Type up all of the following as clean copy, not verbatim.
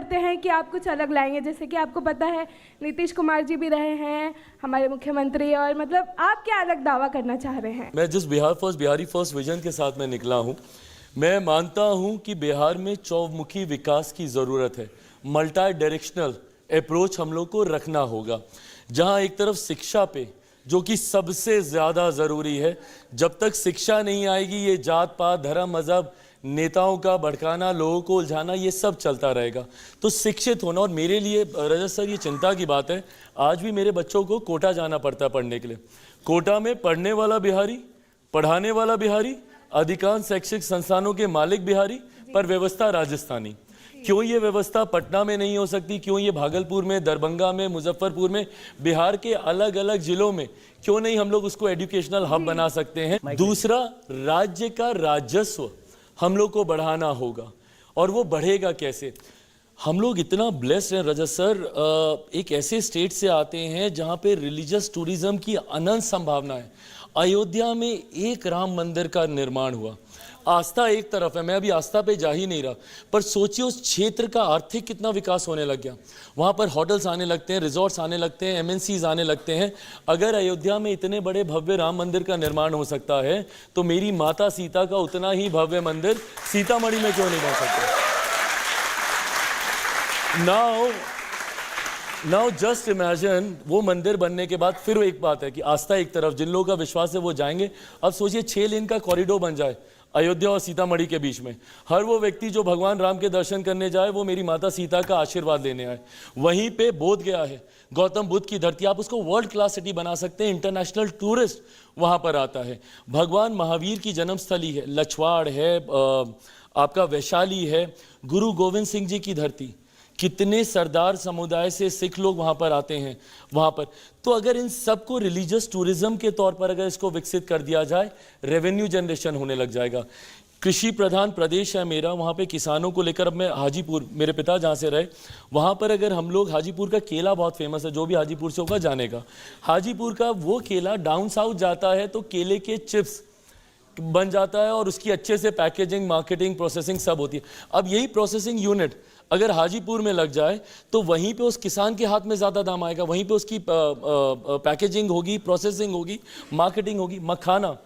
करते हैं कि आप कुछ अलग लाएंगे, जैसे कि आपको पता है नीतीश कुमार जी भी रहे हैं हमारे मुख्यमंत्री, और मतलब आप क्या अलग दावा करना चाह रहे हैं? मैं जिस बिहारी फर्स्ट विजन के साथ मैं निकला हूँ, मैं मानता हूँ कि बिहार में चौमुखी विकास की ज़रूरत है। मल्टी डायरेक्शनल अप्रोच हम लोग को रखना होगा, जहाँ एक तरफ शिक्षा पे, जो कि सबसे ज़्यादा ज़रूरी है। जब तक शिक्षा नहीं आएगी, ये जात पात धर्म मज़हब नेताओं का भड़काना, लोगों को उलझाना, ये सब चलता रहेगा। तो शिक्षित होना, और मेरे लिए रजत सर ये चिंता की बात है, आज भी मेरे बच्चों को कोटा जाना पड़ता है पढ़ने के लिए। कोटा में पढ़ने वाला बिहारी, पढ़ाने वाला बिहारी, अधिकांश शैक्षिक संस्थानों के मालिक बिहारी, पर व्यवस्था राजस्थानी। क्यों ये व्यवस्था पटना में नहीं हो सकती? क्यों ये भागलपुर में, दरभंगा में, मुजफ्फरपुर में, बिहार के अलग अलग जिलों में क्यों नहीं हम लोग उसको एजुकेशनल हब बना सकते हैं? दूसरा, राज्य का राजस्व हम लोग को बढ़ाना होगा, और वो बढ़ेगा कैसे? हम लोग इतना ब्लेस्ड हैं रजत सर, एक ऐसे स्टेट से आते हैं जहाँ पे रिलीजियस टूरिज्म की अनंत संभावना है। अयोध्या में एक राम मंदिर का निर्माण हुआ, आस्था एक तरफ है, मैं अभी आस्था पे जा ही नहीं रहा, पर सोचिए उस क्षेत्र का आर्थिक कितना विकास होने लग गया। वहाँ पर होटल्स आने लगते हैं, रिजॉर्ट्स आने लगते हैं, एमएनसीज आने लगते हैं। अगर अयोध्या में इतने बड़े भव्य राम मंदिर का निर्माण हो सकता है, तो मेरी माता सीता का उतना ही भव्य मंदिर सीतामढ़ी में क्यों नहीं बन सकता? नाउ जस्ट इमेजिन, वो मंदिर बनने के बाद फिर एक बात है कि आस्था एक तरफ, जिन लोगों का विश्वास है वो जाएंगे। अब सोचिए 6 लेन का कॉरिडोर बन जाए अयोध्या और सीतामढ़ी के बीच में, हर वो व्यक्ति जो भगवान राम के दर्शन करने जाए वो मेरी माता सीता का आशीर्वाद लेने आए। वहीं पे बोध गया है, गौतम बुद्ध की धरती, आप उसको वर्ल्ड क्लास सिटी बना सकते हैं, इंटरनेशनल टूरिस्ट वहाँ पर आता है। भगवान महावीर की जन्मस्थली है, लछवाड़ है, आपका वैशाली है, गुरु गोविंद सिंह जी की धरती, कितने सरदार समुदाय से सिख लोग वहाँ पर आते हैं वहाँ पर। तो अगर इन सबको रिलीजियस टूरिज्म के तौर पर अगर इसको विकसित कर दिया जाए, रेवेन्यू जनरेशन होने लग जाएगा। कृषि प्रधान प्रदेश है मेरा, वहाँ पे किसानों को लेकर, अब मैं हाजीपुर, मेरे पिता जहाँ से रहे, वहाँ पर अगर हम लोग, हाजीपुर का केला बहुत फेमस है, जो भी हाजीपुर से होगा जानेगा। हाजीपुर का वो केला डाउन साउथ जाता है तो केले के चिप्स बन जाता है, और उसकी अच्छे से पैकेजिंग, मार्केटिंग, प्रोसेसिंग सब होती है। अब यही प्रोसेसिंग यूनिट अगर हाजीपुर में लग जाए तो वहीं पे उस किसान के हाथ में ज़्यादा दाम आएगा, वहीं पे उसकी पैकेजिंग होगी, प्रोसेसिंग होगी, मार्केटिंग होगी। मखाना,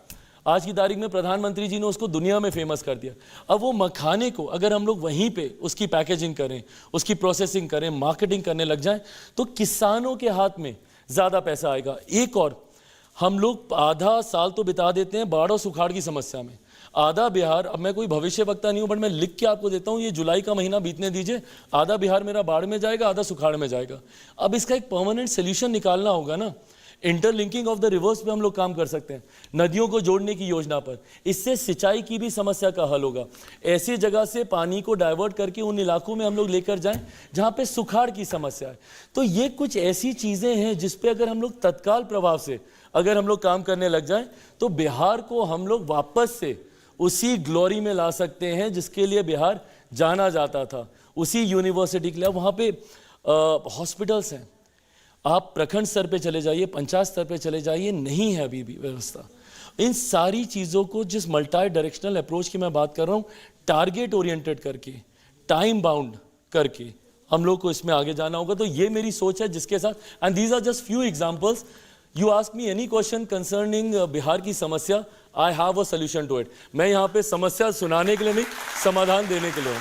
आज की तारीख में प्रधानमंत्री जी ने उसको दुनिया में फेमस कर दिया। अब वो मखाने को अगर हम लोग वहीं पे उसकी पैकेजिंग करें, उसकी प्रोसेसिंग करें, मार्केटिंग करने लग जाएं, तो किसानों के हाथ में ज़्यादा पैसा आएगा। एक और, हम लोग आधा साल तो बिता देते हैं बाढ़ और सुखाड़ की समस्या में। आधा बिहार, अब मैं कोई भविष्य वक्ता नहीं हूं, बट मैं लिख के आपको देता हूं, ये जुलाई का महीना बीतने दीजिए, आधा बिहार मेरा बाढ़ में जाएगा, आधा सुखाड़ में जाएगा। अब इसका एक परमानेंट सोल्यूशन निकालना होगा ना। इंटरलिंकिंग ऑफ द रिवर्स पे हम लोग काम कर सकते हैं, नदियों को जोड़ने की योजना पर। इससे सिंचाई की भी समस्या का हल होगा। ऐसी जगह से पानी को डाइवर्ट करके उन इलाकों में हम लोग लेकर जाएं जहां पे सुखाड़ की समस्या है। तो ये कुछ ऐसी चीजें हैं जिसपे अगर हम लोग तत्काल प्रभाव से अगर हम लोग काम करने लग जाएं, तो बिहार को हम लोग वापस से उसी ग्लोरी में ला सकते हैं जिसके लिए बिहार जाना जाता था, उसी यूनिवर्सिटी के लिए। वहाँ पे हॉस्पिटल्स हैं, आप प्रखंड स्तर पे चले जाइए, पंचायत स्तर पे चले जाइए, नहीं है अभी भी व्यवस्था। इन सारी चीज़ों को, जिस मल्टी डायरेक्शनल अप्रोच की मैं बात कर रहा हूँ, टारगेट ओरिएंटेड करके, टाइम बाउंड करके हम लोग को इसमें आगे जाना होगा। तो ये मेरी सोच है जिसके साथ, and these are just few examples. You ask me any question concerning Bihar की समस्या, I have a solution to it. मैं यहाँ पे समस्या सुनाने के लिए नहीं, समाधान देने के लिए हूँ।